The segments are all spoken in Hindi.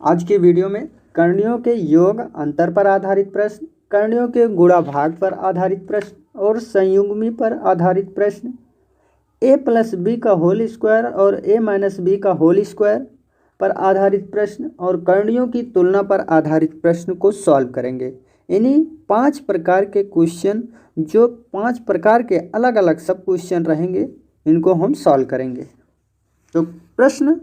आज की वीडियो में करणियों के योग अंतर पर आधारित प्रश्न, करणियों के गुणा भाग पर आधारित प्रश्न और संयुग्मी पर आधारित प्रश्न, a प्लस बी का होल स्क्वायर और a माइनस बी का होल स्क्वायर पर आधारित प्रश्न और करणियों की तुलना पर आधारित प्रश्न को सॉल्व करेंगे। इन्हीं 5 प्रकार के क्वेश्चन, जो 5 प्रकार के अलग अलग सब क्वेश्चन रहेंगे, इनको हम सॉल्व करेंगे। तो प्रश्न,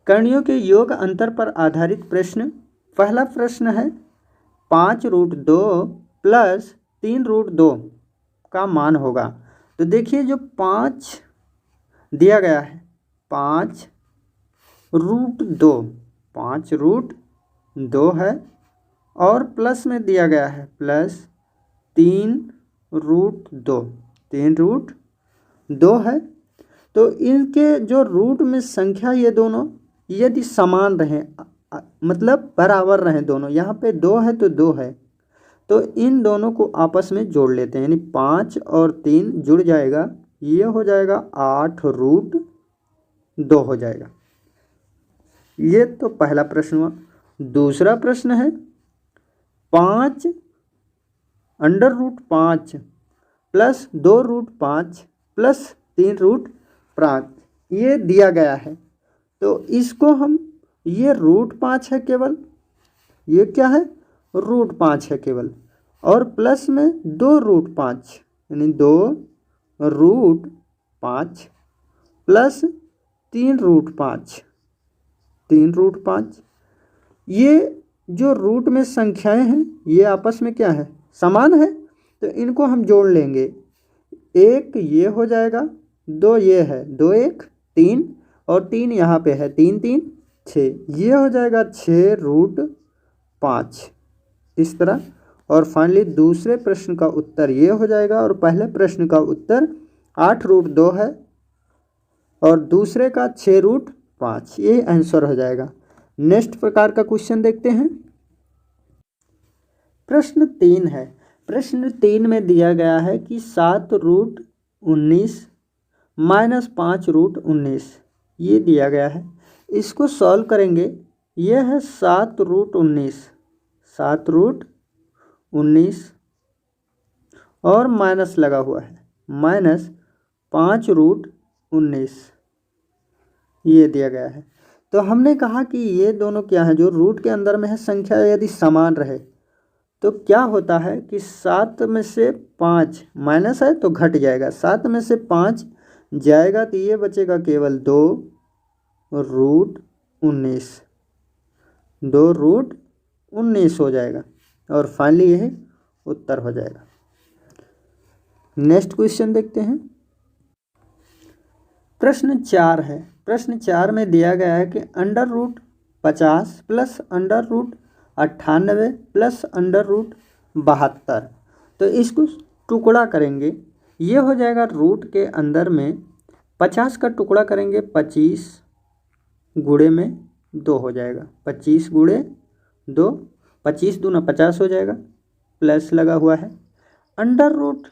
करणियों के योग अंतर पर आधारित प्रश्न। पहला प्रश्न है 5√2 प्लस 3√2 का मान होगा। तो देखिए, जो 5 दिया गया है, 5√2 है और प्लस में दिया गया है प्लस 3√2 है। तो इनके जो रूट में संख्या, ये दोनों यदि समान रहें, मतलब बराबर रहें दोनों, यहाँ पे 2 है तो 2 है, तो इन दोनों को आपस में जोड़ लेते हैं, यानी 5 और 3 जुड़ जाएगा, ये हो जाएगा 8√2 हो जाएगा। ये तो पहला प्रश्न हुआ। दूसरा प्रश्न है 5√5 प्लस 2√5 प्लस 3√5, ये दिया गया है। तो इसको हम, ये √5 है केवल, ये क्या है, √5 है केवल, और प्लस में 2√5 यानी 2√5 प्लस 3√5, ये जो रूट में संख्याएं हैं, ये आपस में क्या है, समान है, तो इनको हम जोड़ लेंगे। 1 ये हो जाएगा, 2 ये है, 2 1 3 और 3 यहाँ पे है, 3 3 6, ये हो जाएगा 6√5 इस तरह। और फाइनली दूसरे प्रश्न का उत्तर ये हो जाएगा, और पहले प्रश्न का उत्तर 8√2 है और दूसरे का 6√5, ये आंसर हो जाएगा। नेक्स्ट प्रकार का क्वेश्चन देखते हैं। प्रश्न 3 है। प्रश्न 3 में दिया गया है कि 7√19 माइनस 5√19, ये दिया गया है। इसको सॉल्व करेंगे। ये है 7√19 और माइनस लगा हुआ है, माइनस 5√19, ये दिया गया है। तो हमने कहा कि ये दोनों क्या है, जो रूट के अंदर में है संख्या यदि समान रहे तो क्या होता है कि 7 में से 5 माइनस है तो घट जाएगा, 7 में से 5 जाएगा तो ये बचेगा केवल 2√19 हो जाएगा, और फाइनली यही उत्तर हो जाएगा। नेक्स्ट क्वेश्चन देखते हैं। प्रश्न 4 है। प्रश्न 4 में दिया गया है कि √50 प्लस √98 प्लस √72, तो इसको टुकड़ा करेंगे। ये हो जाएगा रूट के अंदर में 50 का टुकड़ा करेंगे, 25 गुणे में 2 हो जाएगा, 25 गुणे 2, 25 दूना 50 हो जाएगा, प्लस लगा हुआ है, अंडर रूट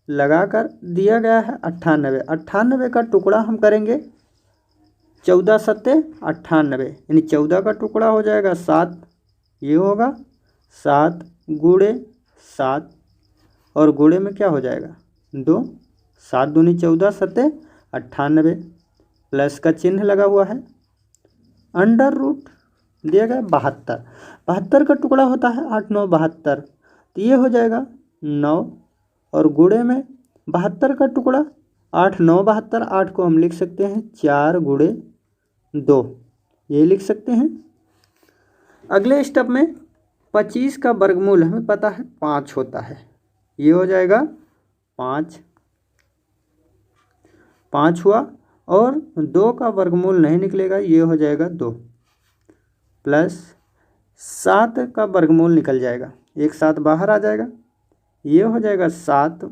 लगाकर दिया गया है 98 का टुकड़ा हम करेंगे 14 सत्ते 98, यानी 14 का टुकड़ा हो जाएगा 7, ये होगा 7 गुणे 7 और गुणे में क्या हो जाएगा 2, 7 दूनी 14 सत्ते 98, प्लस का चिन्ह लगा हुआ है, अंडर रूट दिया गया 72 का टुकड़ा होता है 8 9 72, तो ये हो जाएगा 9 और गुणे में 72 का टुकड़ा 8 9 72, 8 को हम लिख सकते हैं 4 गुणे 2, ये लिख सकते हैं। अगले स्टेप में 25 का वर्गमूल हमें पता है 5 होता है, ये हो जाएगा 5 हुआ, और 2 का वर्गमूल नहीं निकलेगा, ये हो जाएगा 2, प्लस 7 का वर्गमूल निकल जाएगा, एक 7 बाहर आ जाएगा, ये हो जाएगा 7,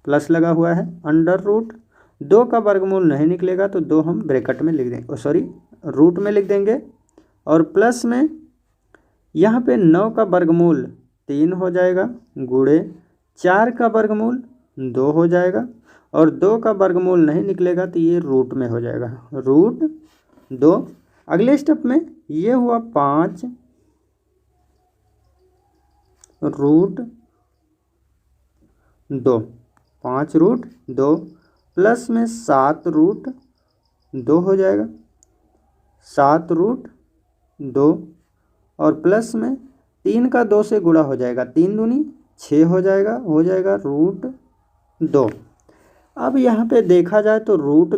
प्लस लगा हुआ है, अंडर रूट 2 का वर्गमूल नहीं निकलेगा तो 2 हम ब्रैकेट में लिख देंगे, सॉरी रूट में लिख देंगे, और प्लस में यहाँ पे 9 का वर्गमूल 3 हो जाएगा, गुणे 4 का वर्गमूल 2 हो जाएगा, और 2 का वर्गमूल नहीं निकलेगा तो ये रूट में हो जाएगा, √2 अगले स्टेप में ये हुआ 5 रूट 2, 5 रूट 2 प्लस में 7 रूट 2 हो जाएगा, 7 रूट 2 और प्लस में 3 का 2 से गुणा हो जाएगा, 3 दूनी 6 हो जाएगा रूट 2। अब यहाँ पे देखा जाए तो रूट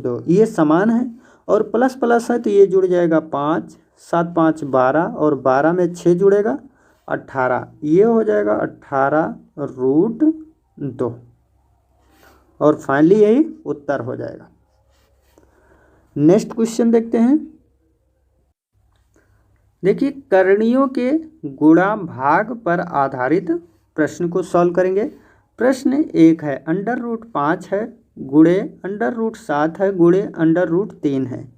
2 ये समान है और प्लस प्लस है तो ये जुड़ जाएगा 5, 7 5 12 और 12 में 6 जुड़ेगा 18, ये हो जाएगा 18 रूट 2 और फाइनली यही उत्तर हो जाएगा। नेक्स्ट क्वेश्चन देखते हैं। देखिए करणियों के गुणा भाग पर आधारित प्रश्न को सॉल्व करेंगे। प्रश्न 1 है अंडर रूट 5 है गुणे अंडर रूट 7 है गुणे अंडर रूट 3 है,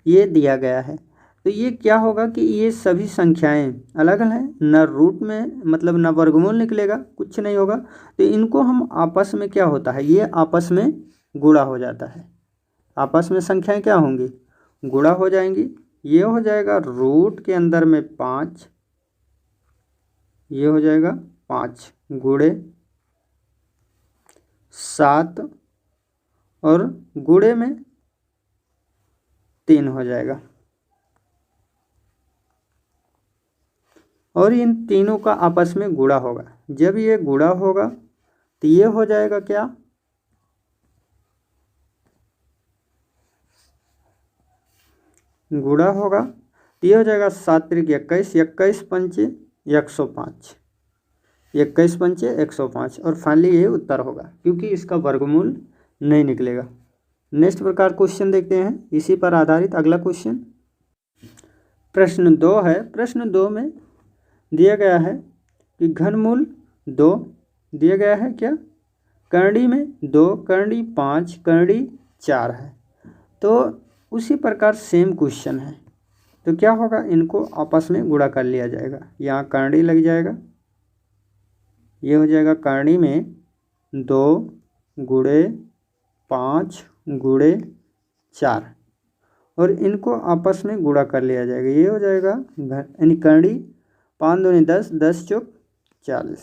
ये दिया गया है। तो ये क्या होगा कि ये सभी संख्याएं अलग अलग हैं, न रूट में मतलब न वर्गमूल निकलेगा, कुछ नहीं होगा। तो इनको हम आपस में क्या होता है, ये आपस में गुणा हो जाता है, आपस में संख्याएं क्या होंगी, गुणा हो जाएंगी। ये हो जाएगा रूट के अंदर में 5, ये हो जाएगा 5 गुणे 7 और गुणे में 3 हो जाएगा। और इन तीनों का आपस में गुणा होगा। जब ये गुणा होगा तो ये हो जाएगा क्या, गुणा होगा तो ये हो जाएगा 7 त्रिक 21, 21 पंचे 105, 21 पंचे 105 और फाइनली ये उत्तर होगा क्योंकि इसका वर्गमूल नहीं निकलेगा। नेक्स्ट प्रकार क्वेश्चन देखते हैं, इसी पर आधारित अगला क्वेश्चन प्रश्न 2 है। प्रश्न 2 में दिया गया है कि घनमूल 2 दिया गया है क्या, करणी में 2, करणी 5, करणी 4 है। तो उसी प्रकार सेम क्वेश्चन है तो क्या होगा, इनको आपस में गुणा कर लिया जाएगा। यहाँ करणी लग जाएगा, ये हो जाएगा करणी में 2 गुणे 5 गुणे 4 और इनको आपस में गुणा कर लिया जाएगा। ये हो जाएगा यानी करणी 5 दूनी 10, 10 चौक 40,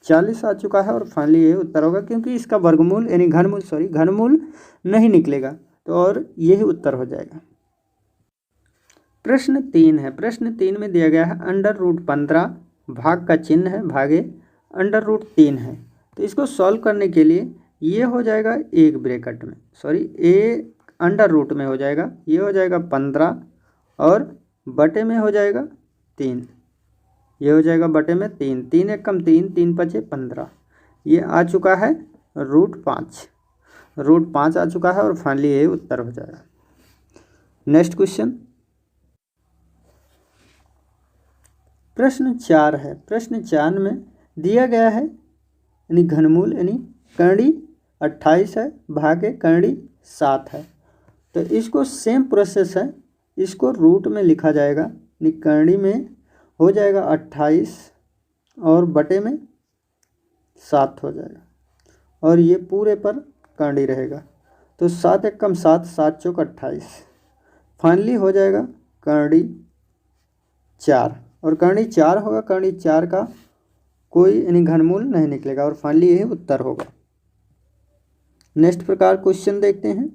40 आ चुका है और फाइनली ये उत्तर होगा क्योंकि इसका वर्गमूल यानी घनमूल नहीं निकलेगा तो और यही उत्तर हो जाएगा। प्रश्न 3 है। प्रश्न 3 में दिया गया है अंडर रूट 15 भाग का चिन्ह है भागे अंडर रूट 3 है। तो इसको सॉल्व करने के लिए ये हो जाएगा एक ब्रैकेट में ए अंडर रूट में हो जाएगा, ये हो जाएगा 15 और बटे में हो जाएगा 3, ये हो जाएगा बटे में 3, 3 एक कम 3, 3 पचे 15, ये आ चुका है रूट 5 आ चुका है और फाइनली ये उत्तर हो जाएगा। नेक्स्ट क्वेश्चन प्रश्न 4 है। प्रश्न 4 में दिया गया है यानी घनमूल यानी करणी 28 है भागे करणी 7 है। तो इसको सेम प्रोसेस है, इसको रूट में लिखा जाएगा यानी करणी में हो जाएगा 28 और बटे में 7 हो जाएगा और ये पूरे पर करणी रहेगा। तो 7 एक कम 7, 7 चौक 28, फाइनली हो जाएगा करणी 4 और करणी 4 होगा, करणी 4 का कोई यानी घनमूल नहीं निकलेगा और फाइनली यही उत्तर होगा। नेक्स्ट प्रकार क्वेश्चन देखते हैं।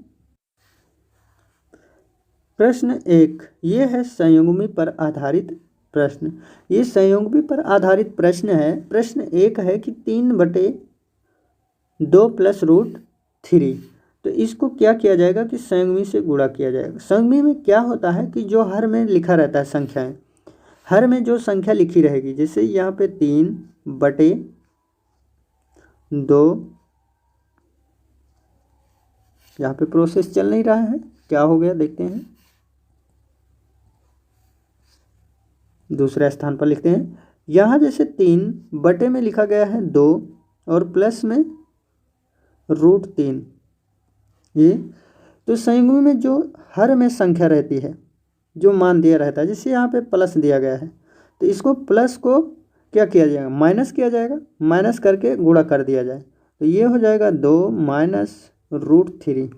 प्रश्न 1 ये है संयुग्मी पर आधारित प्रश्न। ये संयुग्मी पर आधारित प्रश्न है। प्रश्न 1 है कि 3/2 प्लस रूट 3। तो इसको क्या किया जाएगा कि संयुग्मी से गुणा किया जाएगा। संयुग्मी में क्या होता है कि जो हर में लिखा रहता है संख्याएं, हर में जो संख्या लिखी रहेगी, जैसे यहाँ पे 3/2, यहाँ पे प्रोसेस चल नहीं रहा है, क्या हो गया देखते हैं। दूसरे स्थान पर लिखते हैं, यहाँ जैसे 3 बटे में लिखा गया है 2 और प्लस में रूट 3। ये तो संयुग्मी में जो हर में संख्या रहती है, जो मान दिया रहता है, जैसे यहाँ पे प्लस दिया गया है तो इसको प्लस को क्या किया जाएगा, माइनस किया जाएगा, माइनस करके गुणा कर दिया जाए। तो ये हो जाएगा 2 माइनस रूट 3।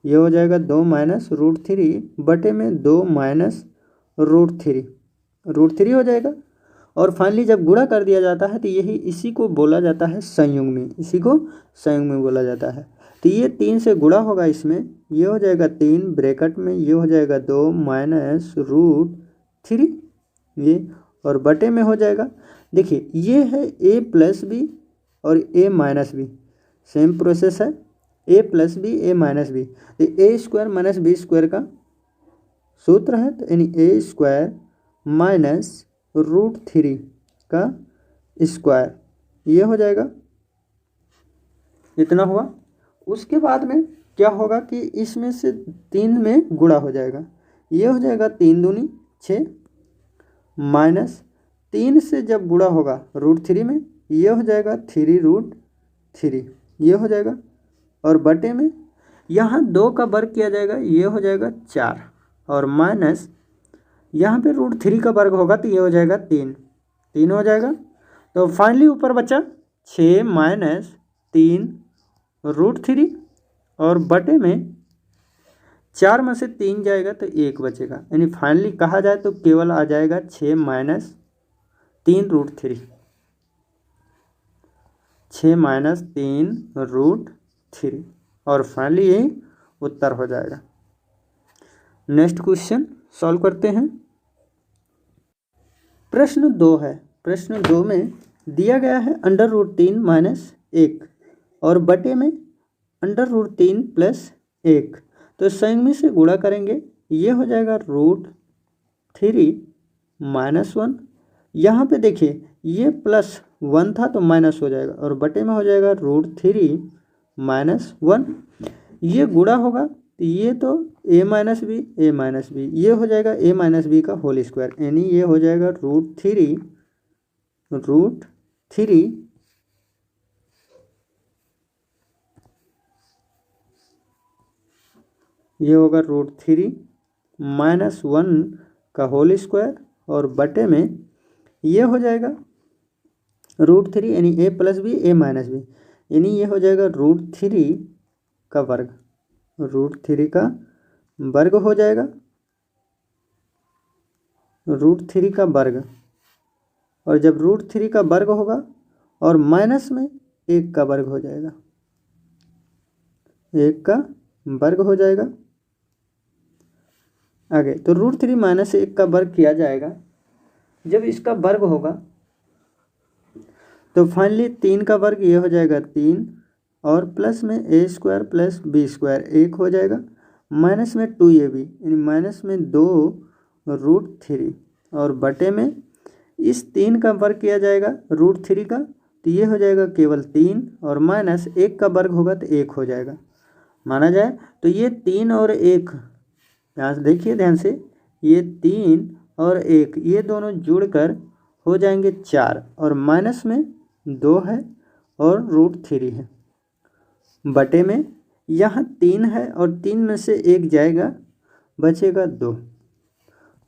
ये हो जाएगा 2 माइनस रूट थ्री बटे में 2 माइनस रूट थ्री हो जाएगा। और फाइनली जब गुणा कर दिया जाता है तो यही इसी को बोला जाता है संयुग्मी, इसी को संयुग्मी बोला जाता है। तो ये 3 से गुणा होगा इसमें, ये हो जाएगा 3 ब्रैकेट में, ये हो जाएगा 2 माइनस रूट थ्री ये, और बटे में हो जाएगा, देखिए ये है a प्लस बी और a minus b, same process है, a plus b a minus b, तो a square minus b square का सूत्र है, तो यानी a square minus root three का स्क्वायर, ये हो जाएगा, इतना हुआ। उसके बाद में क्या होगा कि इसमें से 3 में गुणा हो जाएगा, ये हो जाएगा 3 दूनी 6 माइनस 3 से जब गुणा होगा रूट थ्री में, ये हो जाएगा 3 रूट थ्री, ये हो जाएगा, और बटे में यहाँ 2 का वर्ग किया जाएगा, ये हो जाएगा 4, और माइनस यहाँ पे रूट थ्री का वर्ग होगा तो ये हो जाएगा 3 हो जाएगा। तो फाइनली ऊपर बचा 6 माइनस 3 रूट थ्री, और बटे में 4 में से 3 जाएगा तो 1 बचेगा, यानी फाइनली कहा जाए तो केवल आ जाएगा 6 minus 3 root three, 6 minus 3 root three, और फाइनली यही उत्तर हो जाएगा। नेक्स्ट क्वेश्चन सॉल्व करते हैं। प्रश्न 2 है, प्रश्न 2 में दिया गया है अंडर रूट 3 माइनस 1 और बटे में अंडर रूट 3 प्लस 1, तो संयुग्मी से गुणा करेंगे, ये हो जाएगा रूट थ्री माइनस 1, यहाँ पे देखिए ये प्लस 1 था तो माइनस हो जाएगा, और बटे में हो जाएगा रूट थ्री माइनस 1, ये गुणा होगा तो ये तो a माइनस बी, ये हो जाएगा a माइनस बी का होल स्क्वायर, यानी ये हो जाएगा रूट थ्री ये होगा रूट थ्री माइनस 1 का होल स्क्वायर, और बटे में ये हो जाएगा रूट थ्री यानी a plus b a minus b, यानी ये हो जाएगा रूट थ्री का वर्ग, रूट थ्री का वर्ग हो जाएगा, रूट थ्री का वर्ग, और जब रूट थ्री का वर्ग होगा और माइनस में 1 का वर्ग हो जाएगा, 1 का वर्ग हो जाएगा। आगे तो रूट थ्री माइनस 1 का वर्ग किया जाएगा, जब इसका वर्ग होगा तो फाइनली 3 का वर्ग ये हो जाएगा 3, और प्लस में a square plus b square 1 हो जाएगा, माइनस में 2ab यानी माइनस में 2 रूट थ्री, और बटे में इस 3 का वर्ग किया जाएगा रूट थ्री का, तो ये हो जाएगा केवल 3, और माइनस 1 का वर्ग होगा तो 1 हो जाएगा, माना जाए तो ये 3 और 1, यहाँ से देखिए ध्यान से, ये 3 और 1 ये दोनों जुड़कर हो जाएंगे 4, और माइनस में 2 है और रूट थ्री है, बटे में यहाँ 3 है और 3 में से 1 जाएगा, बचेगा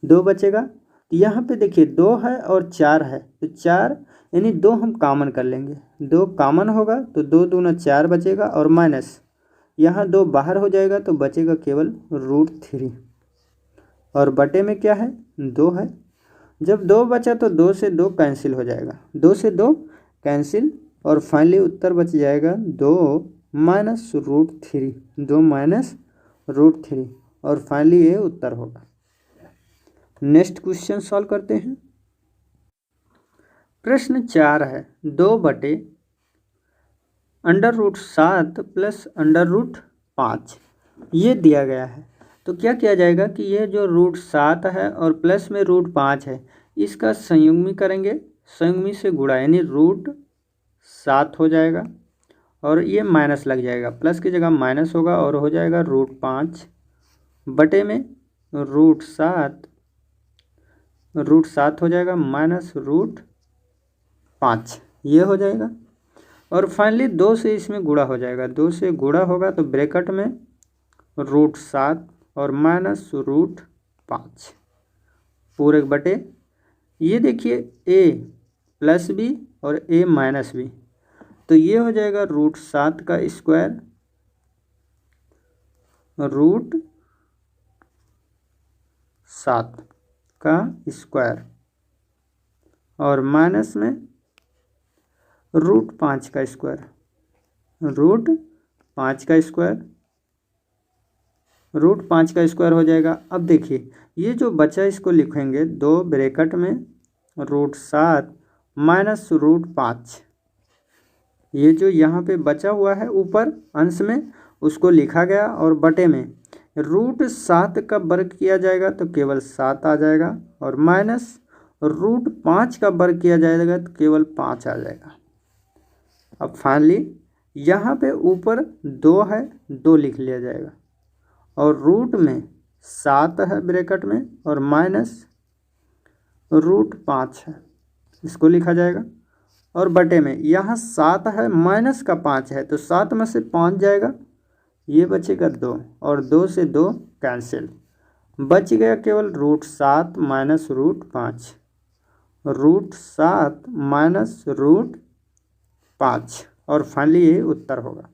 2 बचेगा। यहाँ पे देखिए 2 है और 4 है, तो 4 यानी 2 हम कॉमन कर लेंगे, 2 कॉमन होगा तो 2 दूना 4 बचेगा, और माइनस यहाँ 2 बाहर हो जाएगा तो बचेगा केवल रूट थ्री, और बटे में क्या है 2 है, जब 2 बचा तो 2 से 2 कैंसिल हो जाएगा, 2 से 2 कैंसिल, और फाइनली उत्तर बच जाएगा 2 minus root three, 2 minus root three, और फाइनली ये उत्तर होगा। नेक्स्ट क्वेश्चन सॉल्व करते हैं। प्रश्न 4 है, 2 बटे under root 7 plus under root 5 ये दिया गया है, तो क्या किया जाएगा कि ये जो रूट 7 है और प्लस में रूट 5 है इसका संयुग्मी करेंगे, संयुग्मी से गुणा यानी रूट 7 हो जाएगा, और ये माइनस लग जाएगा, प्लस की जगह माइनस होगा और हो जाएगा रूट 5 बटे में रूट 7 हो जाएगा माइनस रूट 5, ये हो जाएगा, और फाइनली 2 से इसमें गुणा हो जाएगा, 2 से गुणा होगा तो ब्रैकेट में रूट 7 और माइनस रूट 5 पूरे बटे, ये देखिए a प्लस बी और a माइनस बी, तो ये हो जाएगा रूट 7 का स्क्वायर रूट 7 का स्क्वायर और माइनस में रूट 5 का स्क्वायर, रूट 5 का स्क्वायर, रूट 5 का स्क्वायर हो जाएगा। अब देखिए ये जो बचा इसको लिखेंगे 2 ब्रैकेट में रूट 7 माइनस रूट 5। ये जो यहाँ पे बचा हुआ है ऊपर अंश में उसको लिखा गया और बटे में रूट 7 का वर्ग किया जाएगा तो केवल 7 आ जाएगा और माइनस रूट 5 का वर्ग किया जाएगा तो केवल 5 आ जाएगा। अब फाइनली यहाँ पे ऊपर 2 है, 2 लिख लिया जाएगा और रूट में 7 है ब्रैकेट में और माइनस रूट 5 है, इसको लिखा जाएगा और बटे में यहाँ 7 है माइनस का 5 है तो 7 में से 5 जाएगा, ये बचेगा 2 और 2 से 2 कैंसिल, बच गया केवल root 7 minus root 5, root 7 minus root 5 और फाइनली ये उत्तर होगा।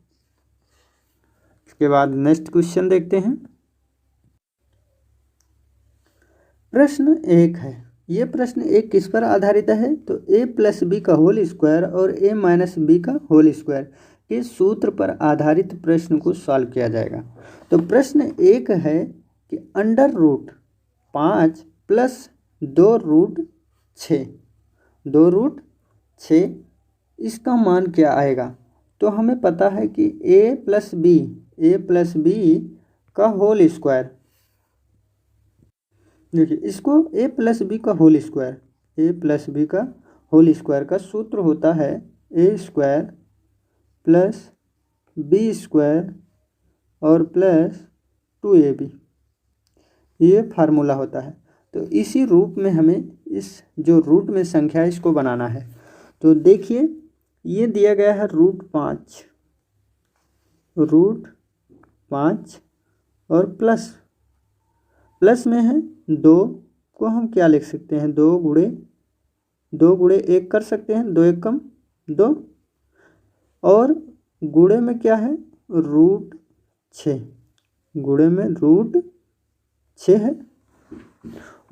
इसके बाद नेक्स्ट क्वेश्चन देखते हैं। प्रश्न 1 है, ये प्रश्न 1 किस पर आधारित है तो a प्लस बी का होल स्क्वायर और a माइनस बी का होल स्क्वायर के सूत्र पर आधारित प्रश्न को सॉल्व किया जाएगा। तो प्रश्न 1 है कि under root 5 plus 2 root 6, 2 root 6 इसका मान क्या आएगा। तो हमें पता है कि a प्लस बी का होल स्क्वायर, देखिए इसको a प्लस बी का whole square, a plus b का होल स्क्वायर का सूत्र होता है a square plus b square और प्लस 2ab, ये फार्मूला होता है। तो इसी रूप में हमें इस जो रूट में संख्या है इसको बनाना है। तो देखिए ये दिया गया है रूट 5 और प्लस में है 2 को हम क्या लिख सकते हैं, 2 गुणे 1 कर सकते हैं, 2 1 कम 2 और गुणे में क्या है रूट 6, गुणे में रूट 6 है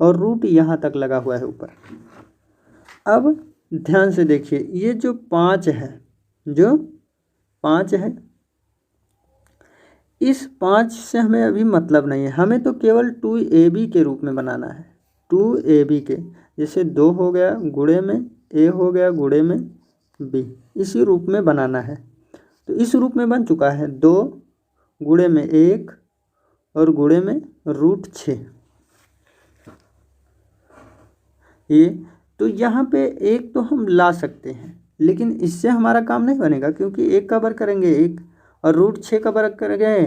और रूट यहाँ तक लगा हुआ है ऊपर। अब ध्यान से देखिए ये जो 5 है इस 5 से हमें अभी मतलब नहीं है, हमें तो केवल 2ab के रूप में बनाना है, 2ab के, जैसे 2 हो गया गुणे में a हो गया गुणे में b, इसी रूप में बनाना है। तो इस रूप में बन चुका है 2 गुणे में 1 और गुणे में रूट 6, ये तो यहाँ पे 1 तो हम ला सकते हैं लेकिन इससे हमारा काम नहीं बनेगा क्योंकि 1 का वर्ग करेंगे 1 और रूट 6 का वर्ग करेंगे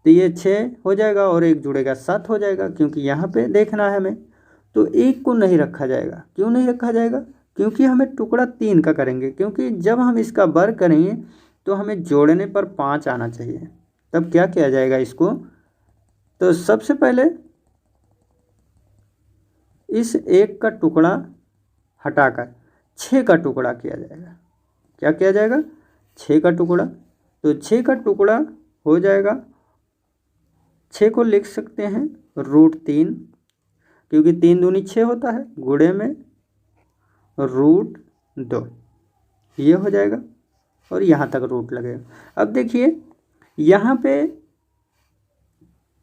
तो ये 6 हो जाएगा और 1 जुड़ेगा 7 हो जाएगा, क्योंकि यहाँ पे देखना है हमें। तो 1 को नहीं रखा जाएगा, क्यों नहीं रखा जाएगा, क्योंकि हमें टुकड़ा 3 का करेंगे, क्योंकि जब हम इसका वर्ग करेंगे तो हमें जोड़ने पर 5 आना चाहिए। तब क्या किया जाएगा इसको, तो सबसे पहले इस 1 का टुकड़ा हटाकर 6 का टुकड़ा किया जाएगा। क्या किया जाएगा, 6 का टुकड़ा। तो 6 का टुकड़ा हो जाएगा, 6 को लिख सकते हैं रूट 3, क्योंकि 3 दूनी 6 होता है, गुणे में रूट 2, ये हो जाएगा और यहाँ तक रूट लगेगा। अब देखिए यहाँ पे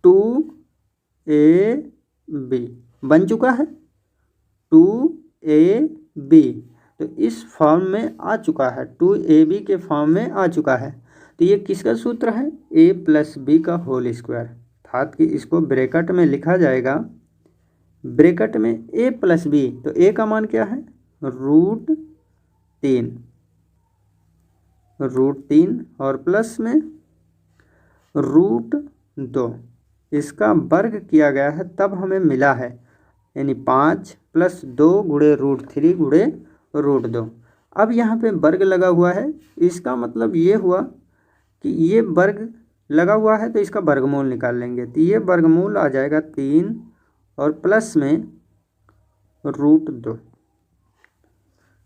2ab बन चुका है, 2ab तो इस फॉर्म में आ चुका है, 2ab के फॉर्म में आ चुका है। तो ये किसका सूत्र है, a प्लस बी का होल स्क्वायर, अर्थात कि इसको ब्रैकेट में लिखा जाएगा, ब्रैकेट में a प्लस बी, तो a का मान क्या है रूट 3 और प्लस में रूट 2, इसका वर्ग किया गया है तब हमें मिला है, यानी 5 प्लस 2 गुणे रूट 3 गुणे रूट 2। अब यहाँ पे वर्ग लगा हुआ है, इसका मतलब ये हुआ कि ये वर्ग लगा हुआ है तो इसका वर्गमूल निकाल लेंगे, तो ये वर्गमूल आ जाएगा 3 और प्लस में रूट 2।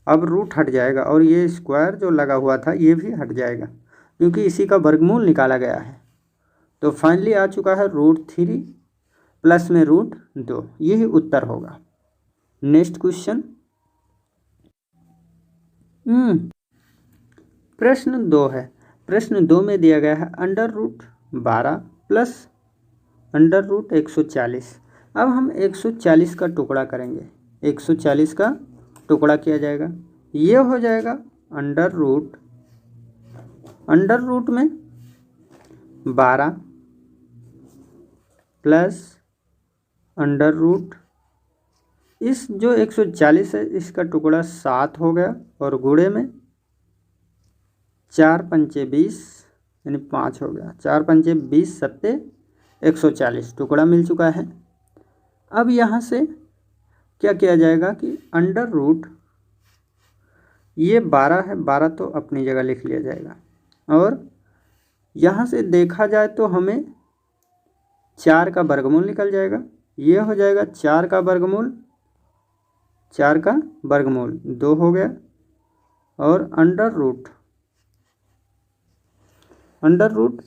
अब रूट हट जाएगा और ये स्क्वायर जो लगा हुआ था ये भी हट जाएगा, क्योंकि इसी का वर्गमूल निकाला गया है। तो फाइनली आ चुका है √3 प्लस में √2, यही उत्तर होगा। नेक्स्ट क्वेश्चन, प्रश्न 2 है। प्रश्न 2 में दिया गया है √12 प्लस √140। अब हम 140 का टुकड़ा करेंगे, 140 का टुकड़ा किया जाएगा, ये हो जाएगा अंडर रूट में 12 प्लस अंडर रूट, इस जो 140 है इसका टुकड़ा 7 हो गया और गुणे में 4 पंचे 20 यानी 5 हो गया, 4 पंचे 20 सत्ते 140 टुकड़ा मिल चुका है। अब यहाँ से क्या किया जाएगा कि अंडर रूट ये 12 है, 12 तो अपनी जगह लिख लिया जाएगा और यहाँ से देखा जाए तो हमें 4 का वर्गमूल निकल जाएगा, ये हो जाएगा 4 का वर्गमूल, 4 का वर्गमूल 2 हो गया और अंडर रूट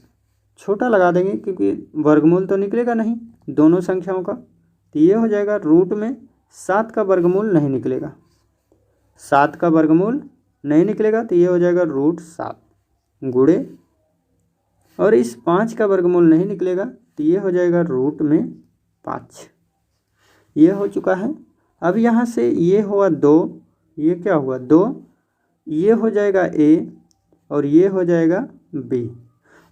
छोटा लगा देंगे क्योंकि वर्गमूल तो निकलेगा नहीं दोनों संख्याओं का, तो ये हो जाएगा रूट में 7 का वर्गमूल नहीं निकलेगा, 7 का वर्गमूल नहीं निकलेगा तो ये हो जाएगा √7 गुणे, और इस 5 का वर्गमूल नहीं निकलेगा तो ये हो जाएगा रूट में 5, ये हो चुका है। अब यहाँ से ये हुआ 2, ये क्या हुआ 2, ये हो जाएगा a और ये हो जाएगा b,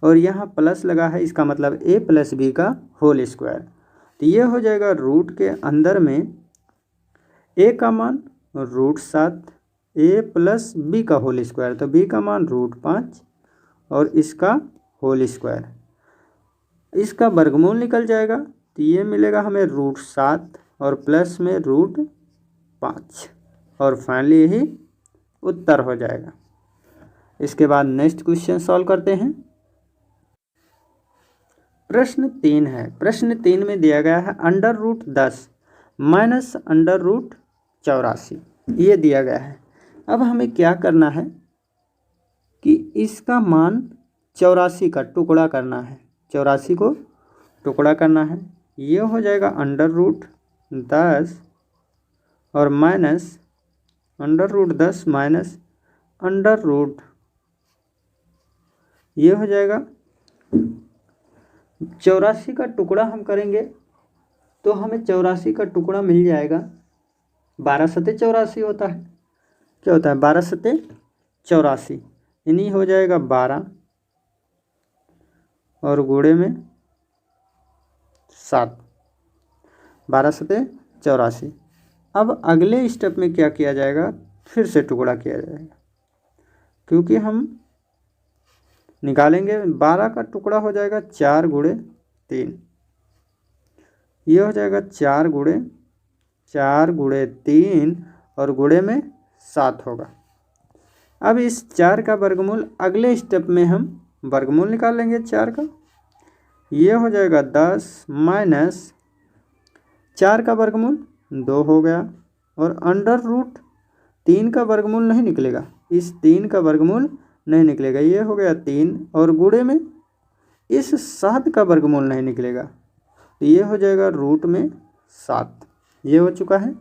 और यहाँ प्लस लगा है इसका मतलब a + b का होल स्क्वायर, तो ये हो जाएगा रूट के अंदर में a का मान √7, a + b का होल स्क्वायर, तो b का मान √5 और इसका होल स्क्वायर, इसका वर्गमूल निकल जाएगा तो ये मिलेगा हमें √7 और प्लस में √5 और फाइनली यही उत्तर हो जाएगा। इसके बाद नेक्स्ट क्वेश्चन सॉल्व करते हैं। प्रश्न 3 है। प्रश्न 3 में दिया गया है √10 माइनस √84, ये दिया गया है। अब हमें क्या करना है कि इसका मान 84 का टुकड़ा करना है, 84 को टुकड़ा करना है, ये हो जाएगा √10 और माइनस √10 माइनस √, ये हो जाएगा 84 का टुकड़ा हम करेंगे तो हमें 84 का टुकड़ा मिल जाएगा, 12 सत्ते 84 होता है, क्या होता है 12 सत्ते 84, यानी हो जाएगा 12 और गुणे में 7, 12 सत्ते 84। अब अगले स्टेप में क्या किया जाएगा, फिर से टुकड़ा किया जाएगा, क्योंकि हम निकालेंगे 12 का टुकड़ा हो जाएगा 4 गुणे 3, ये हो जाएगा 4 गुणे 3 और गुणे में 7 होगा। अब इस 4 का वर्गमूल अगले स्टेप में हम वर्गमूल निकाल लेंगे 4 का, ये हो जाएगा 10 माइनस 4 का वर्गमूल 2 हो गया और अंडर रूट 3 का वर्गमूल नहीं निकलेगा, इस 3 का वर्गमूल नहीं निकलेगा, ये हो गया 3 और गुणे में इस 7 का वर्गमूल नहीं निकलेगा, तो ये हो जाएगा रूट में 7, ये हो चुका है।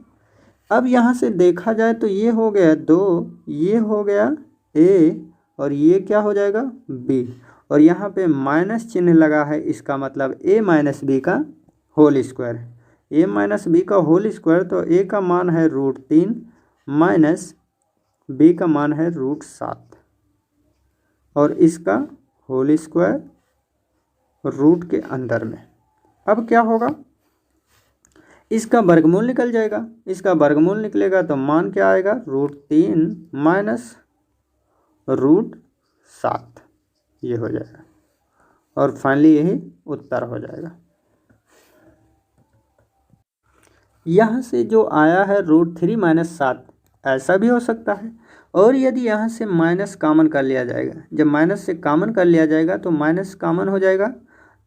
अब यहाँ से देखा जाए तो ये हो गया 2, ये हो गया a और ये क्या हो जाएगा b, और यहाँ पे माइनस चिन्ह लगा है, इसका मतलब a - b का होल स्क्वायर, a - b का होल स्क्वायर, तो a का मान है √3 माइनस b का मान है √7 और इसका होल स्क्वायर रूट के अंदर में। अब क्या होगा, इसका वर्गमूल निकल जाएगा, इसका वर्गमूल निकलेगा तो मान क्या आएगा √3 माइनस √7, ये हो जाएगा और फाइनली यही उत्तर हो जाएगा। यहाँ से जो आया है √3 - 7 ऐसा भी हो सकता है, और यदि यहाँ से माइनस कॉमन कर लिया जाएगा, जब माइनस से कॉमन कर लिया जाएगा तो माइनस कॉमन हो जाएगा,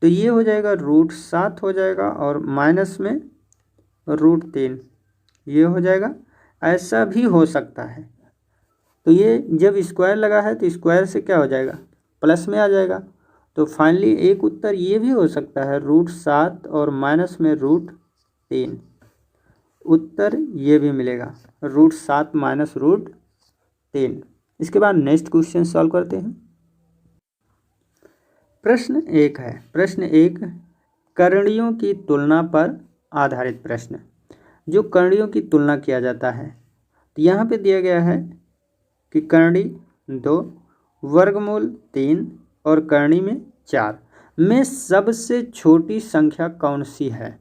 तो ये हो जाएगा √7 हो जाएगा और माइनस में √3 ये हो जाएगा, ऐसा भी हो सकता है। तो ये जब स्क्वायर लगा है तो स्क्वायर से क्या हो जाएगा प्लस में आ जाएगा, तो फाइनली एक उत्तर ये भी हो सकता है √7 और माइनस में √3, उत्तर ये भी मिलेगा √7 माइनस √3। इसके बाद नेक्स्ट क्वेश्चन सॉल्व करते हैं। प्रश्न 1 है, प्रश्न 1 करणियों की तुलना पर आधारित प्रश्न। जो करणियों की तुलना किया जाता है तो यहाँ पे दिया गया है कि करणी 2, वर्गमूल 3 और करणी में 4 में सबसे छोटी संख्या कौन सी है।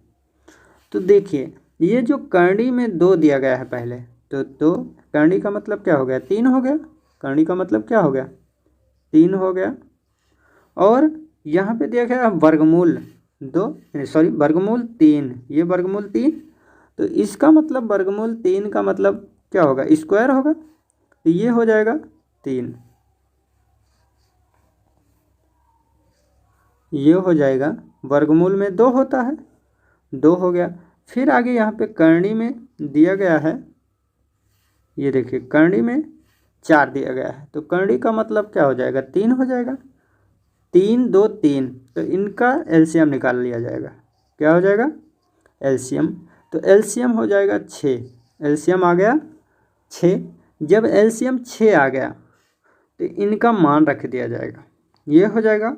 तो देखिए ये जो करणी में 2 दिया गया है पहले, तो 2 करणी का मतलब क्या हो गया, 3 हो गया। करणी का मतलब क्या हो गया, 3 हो गया। और यहाँ पे दिया गया वर्गमूल 2 सॉरी वर्गमूल 3, ये वर्गमूल 3, तो इसका मतलब वर्गमूल 3 का मतलब क्या होगा, स्क्वायर होगा, तो ये हो जाएगा 3, ये हो जाएगा वर्गमूल में 2 होता है, 2 हो गया। फिर आगे यहाँ पे करणी में दिया गया है, ये देखिए करणी में 4 दिया गया है, तो करणी का मतलब क्या हो जाएगा, 3 हो जाएगा। 3 2 3, तो इनका एलसीएम निकाल लिया जाएगा। क्या हो जाएगा, एलसीएम, तो एलसीएम हो जाएगा 6, एलसीएम आ गया 6। जब एलसीएम 6 आ गया तो इनका मान रख दिया जाएगा, ये हो जाएगा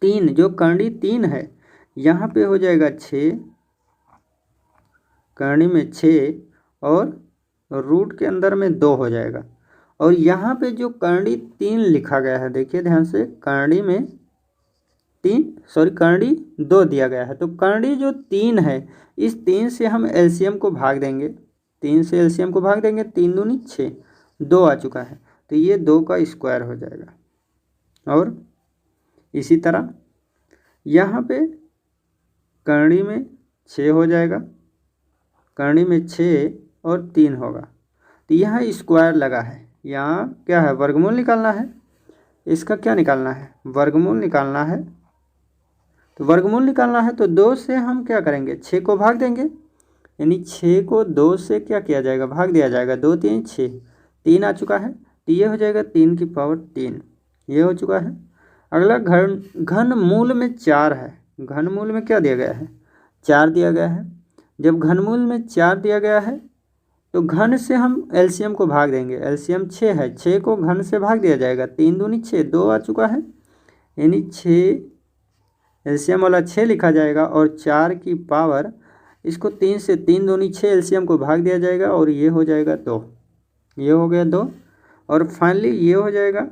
3, जो करणी 3 है यहाँ पे हो जाएगा 6, करणी में 6 और रूट के अंदर में 2 हो जाएगा। और यहाँ पे जो करणी 3 लिखा गया है, देखिए ध्यान से, करणी में 2 दिया गया है, तो करणी जो 3 है इस 3 से हम एलसीएम को भाग देंगे, 3 से एलसीएम को भाग देंगे, 3 दूनी 6, 2 आ चुका है, तो ये 2 का स्क्वायर हो जाएगा। और इसी तरह यहाँ पे करणी में 6 हो जाएगा, करणी में 6 और 3 होगा, तो यहाँ स्क्वायर लगा है, यहाँ क्या है, वर्गमूल निकालना है। इसका क्या निकालना है, वर्गमूल निकालना है। तो वर्गमूल निकालना है तो 2 से हम क्या करेंगे, 6 को भाग देंगे, यानी 6 को 2 से क्या किया जाएगा, भाग दिया जाएगा, 2 3 6, 3 आ चुका है, तो ये हो जाएगा 3 की पावर 3, ये हो चुका है। अगला घनमूल में 4 है, घनमूल में क्या दिया गया है, 4 दिया गया है। जब घनमूल में 4 दिया गया है तो घन से हम एलसीएम को भाग देंगे, एलसीएम 6 है, 6 को घन से भाग दिया जाएगा, 3 दूनी 6, 2 आ चुका है, यानी 6 एलसीएम वाला 6 लिखा जाएगा। और 4 की पावर, इसको 3 से 3 दूनी 6 एलसीएम को भाग दिया जाएगा और ये हो जाएगा 2, ये हो गया 2। और फाइनली ये हो जाएगा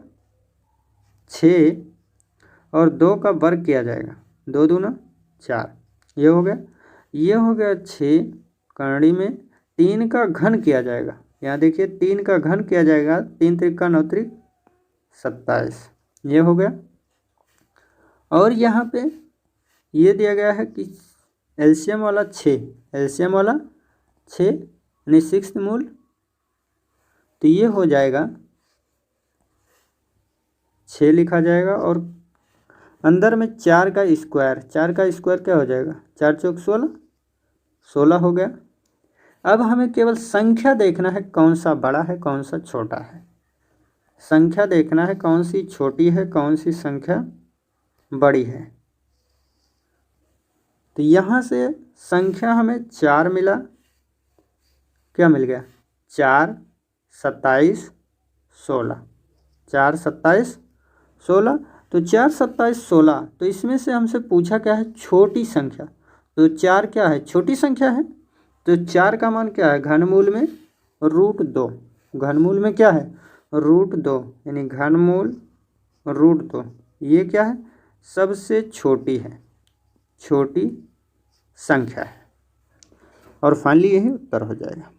6 और 2 का वर्ग किया जाएगा, 2 दूना 4, ये हो गया, ये हो गया 6। करणी में 3 का घन किया जाएगा, यहाँ देखिए 3 का घन किया जाएगा, 3 त्रिका 9 त्रिक 27, ये हो गया। और यहाँ पे ये दिया गया है कि एलसीएम वाला 6, एलसीएम वाला 6 यानी 6th मूल, तो ये हो जाएगा 6 लिखा जाएगा। और अंदर में 4 का स्क्वायर, 4 का स्क्वायर क्या हो जाएगा, 4 चौक 16, 16 हो गया। अब हमें केवल संख्या देखना है कौन सा बड़ा है कौन सा छोटा है, संख्या देखना है कौन सी छोटी है कौन सी संख्या बड़ी है। तो यहाँ से संख्या हमें 4 मिला, क्या मिल गया, 4 27 16, 4 27 16, तो 4 27 16, तो इसमें से हमसे पूछा क्या है, छोटी संख्या, तो 4 क्या है, छोटी संख्या है, तो 4 का मान क्या है, घनमूल में √2, घनमूल में क्या है, √2, यानी घनमूल √2, ये क्या है, सबसे छोटी है, छोटी संख्या है। और फाइनली यही उत्तर हो जाएगा।